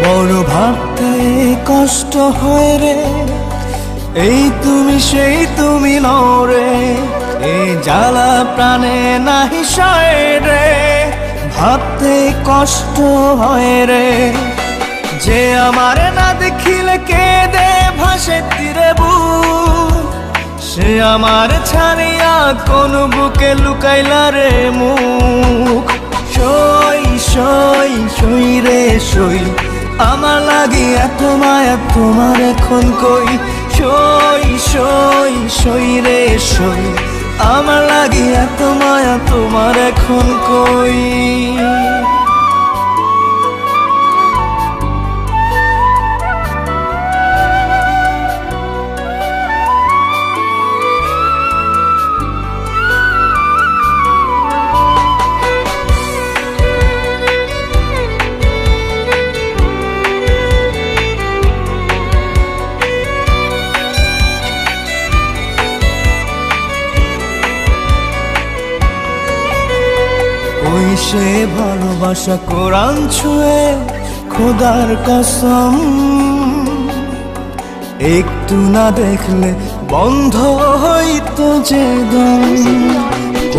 বড় ভাবতে কষ্ট হয় রে, এই তুমি সেই তুমি নও রে, এই জ্বালা প্রাণে নাহি সয় রে, ভাবতে কষ্ট হয় রে। যে আমার না দেখিলে কেঁদে ভাসে তীরে বুক, সে আমার ছাড়িয়া কোন বুকে লুকাইলা রে মুখ। সই সই সই রে সই, আমার লাগি এত মায়া তোমার এখন কই। সই সই সই রে সই, আমার লাগি এত মায়া তোমার এখন কই। ওই সে ভালোবাসা কোরআন ছুঁয়ে খোদার কসম, একটু না দেখলে বন্ধ হইতো যে দম।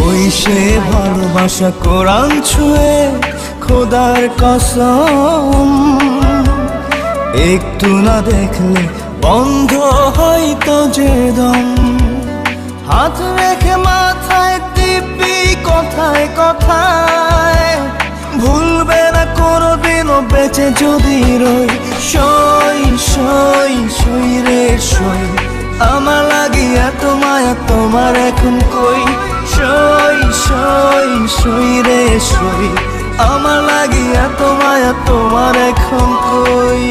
ওই সে ভালোবাসা কোরআন ছুঁয়ে খোদার কসম, একটু না দেখলে বন্ধ হইতো যে দম। হাত রেখে মাথায় টিপি কথায় কথায়, ভুলবে না কোনোদিনও বেঁচে যদি রই। সই সই সই রে সই, আমার লাগি এত মায়া তোমার এখন কই। সই সই সই রে সই, আমার লাগি এত মায়া তোমার এখন কই।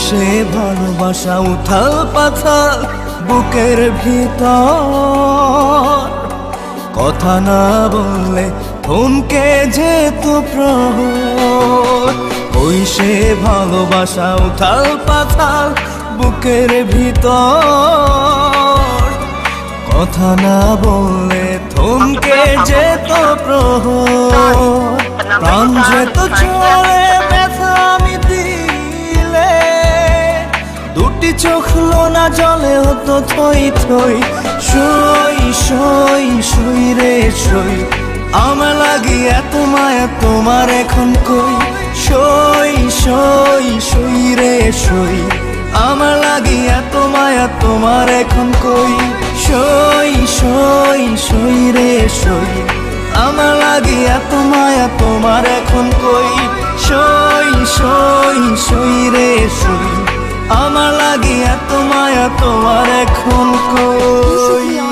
সে ভালোবাসা উথাল পাথাল বুকের ভিতর, কথা না বললে থমকে যেত প্রহর। ওই সে ভালোবাসা উথাল পাথাল বুকের ভিতর, কথা না বললে থমকে যেত প্রহর। প্রাণ যেত চলে ব্যথা আমি দিলে, দুটি চোখ লোনা জলে হতো থই থই। সই সই সই রে সই, আমার লাগি এত মায়া তোমার এখন কই। সই সই সই রে সই, আমার লাগি এত মায়া তোমার এখন কই। সই সই সই রে সই, আমার লাগি এত মায়া তোমার এখন কই। সই সই সই রে সই, আমার লাগি এত মায়া তোমার এখন কই।